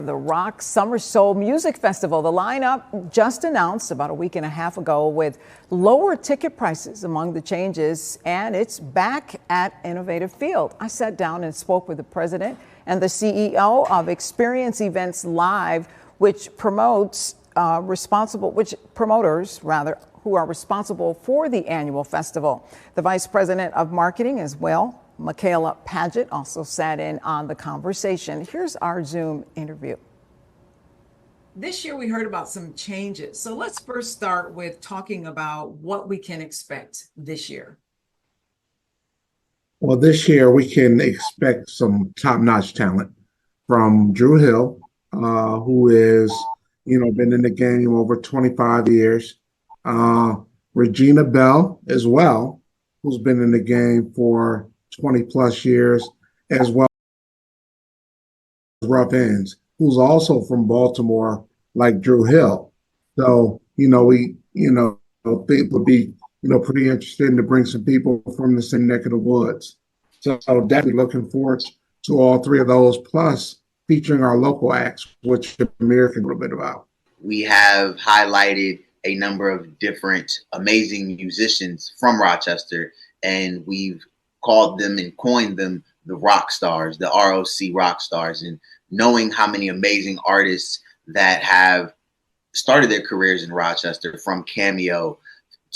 the Rock Summer Soul Music Festival. The lineup just announced about a week and a half ago with lower ticket prices among the changes, and it's back at Innovative Field. I sat down and spoke with the president and the CEO of Xperience Events Live, which promoters who are responsible for the annual festival. The vice president of marketing as well, Michaela Paget, also sat in on the conversation. Here's our Zoom interview. This year we heard about some changes. So let's first start with talking about what we can expect this year. Well, this year we can expect some top-notch talent from Drew Hill, who is, been in the game over 25 years. Regina Bell as well, who's been in the game for 20 plus years, as well as Rough Ends, who's also from Baltimore, like Drew Hill. So, we think would be, pretty interested to bring some people from the same neck of the woods. So definitely looking forward to all three of those, plus featuring our local acts, which Amir can a little bit about. We have highlighted a number of different amazing musicians from Rochester, and we've called them and coined them the rock stars, the ROC rock stars. And knowing how many amazing artists that have started their careers in Rochester, from Cameo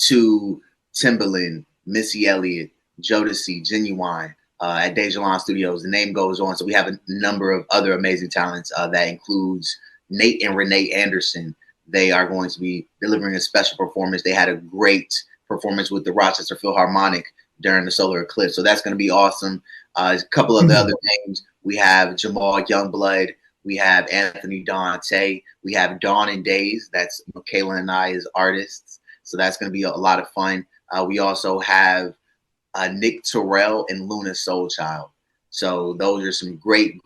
to Timbaland, Missy Elliott, Jodeci, Genuine, at Dejalon Studios, the name goes on. So we have a number of other amazing talents that includes Nate and Renee Anderson. They are going to be delivering a special performance. They had a great performance with the Rochester Philharmonic during the solar eclipse. So that's going to be awesome. A couple of the other names, we have Jamal Youngblood, we have Anthony Dante, we have Dawn and Days. That's Michaela and I as artists. So that's going to be a lot of fun. We also have Nick Terrell and Luna Soulchild. So those are some great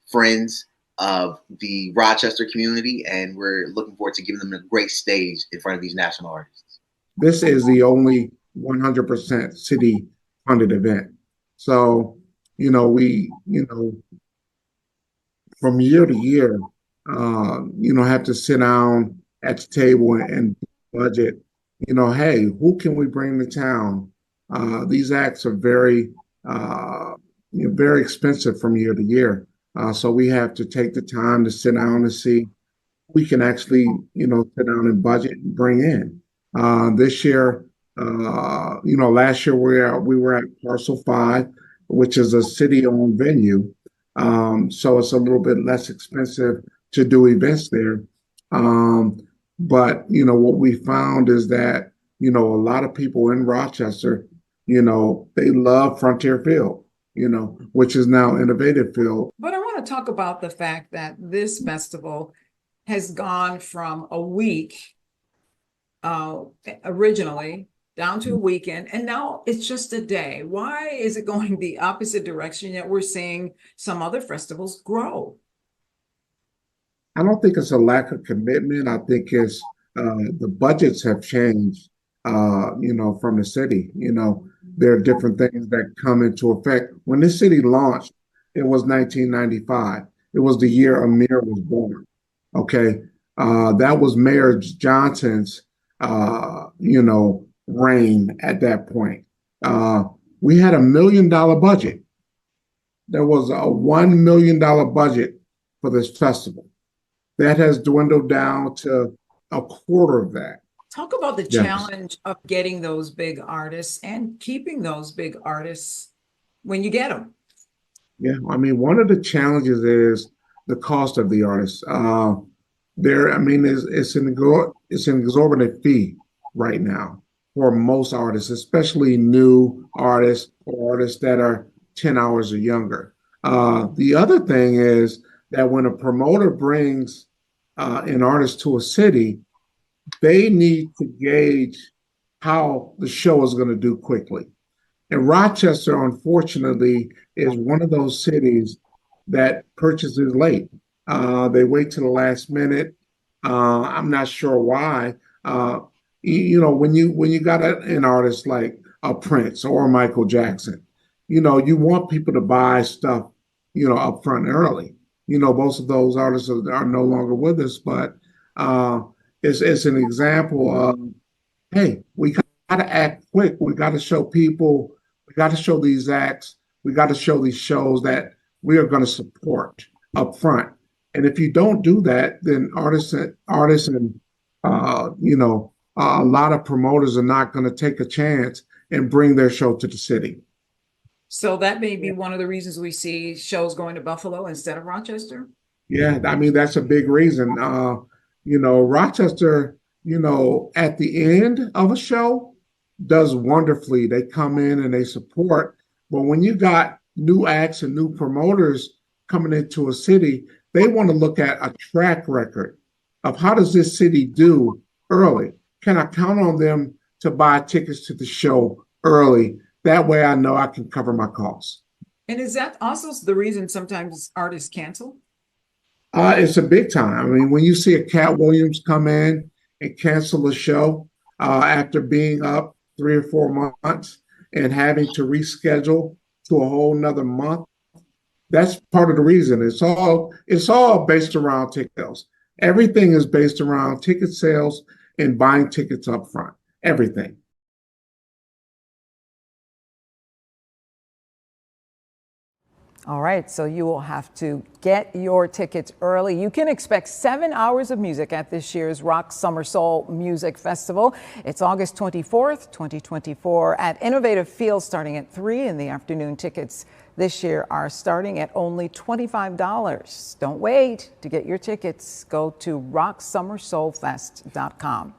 friends of the Rochester community, and we're looking forward to giving them a great stage in front of these national artists. This is the only 100% city funded event. So, we, from year to year, have to sit down at the table and budget, hey, who can we bring to town? These acts are very expensive from year to year. So we have to take the time to sit down and see we can actually, sit down and budget and bring in. This year, last year we were at PARCEL 5, which is a city-owned venue. So it's a little bit less expensive to do events there. But, what we found is that, a lot of people in Rochester, they love Frontier Field, which is now Innovative Field. But I want to talk about the fact that this festival has gone from a week originally down to a weekend, and now it's just a day. Why is it going the opposite direction, yet we're seeing some other festivals grow? I don't think it's a lack of commitment. I think it's the budgets have changed, from the city. There are different things that come into effect. When this city launched, it was 1995. It was the year Amir was born. Okay. That was Mayor Johnson's, reign at that point. We had $1 million budget. There was a $1 million budget for this festival. That has dwindled down to a quarter of that. Talk about the challenge of getting those big artists and keeping those big artists when you get them. Yeah, one of the challenges is the cost of the artists. It's an exorbitant fee right now for most artists, especially new artists or artists that are 10 hours or younger. The other thing is that when a promoter brings an artist to a city, they need to gauge how the show is going to do quickly. And Rochester, unfortunately, is one of those cities that purchases late. They wait to the last minute. I'm not sure why. When you got an artist like a Prince or Michael Jackson, you want people to buy stuff, up front early. Most of those artists are no longer with us, but uh, it's an example of, hey, we got to act quick. We got to show people, we got to show these acts, we got to show these shows that we are going to support up front. And if you don't do that, then artists and a lot of promoters are not going to take a chance and bring their show to the city. So that may be one of the reasons we see shows going to Buffalo instead of Rochester. Yeah, I mean, that's a big reason. Rochester, at the end of a show does wonderfully. They come in and they support. But when you got new acts and new promoters coming into a city, they want to look at a track record of how does this city do early? Can I count on them to buy tickets to the show early? That way I know I can cover my costs. And is that also the reason sometimes artists cancel? It's a big time. I mean, when you see a Cat Williams come in and cancel a show after being up 3 or 4 months and having to reschedule to a whole nother month, that's part of the reason. It's all based around ticket sales. Everything is based around ticket sales and buying tickets up front. Everything. All right, so you will have to get your tickets early. You can expect 7 hours of music at this year's Rock Summer Soul Music Festival. It's August 24th, 2024 at Innovative Field starting at 3 in the afternoon. Tickets this year are starting at only $25. Don't wait to get your tickets. Go to rocsummersoulfest.com.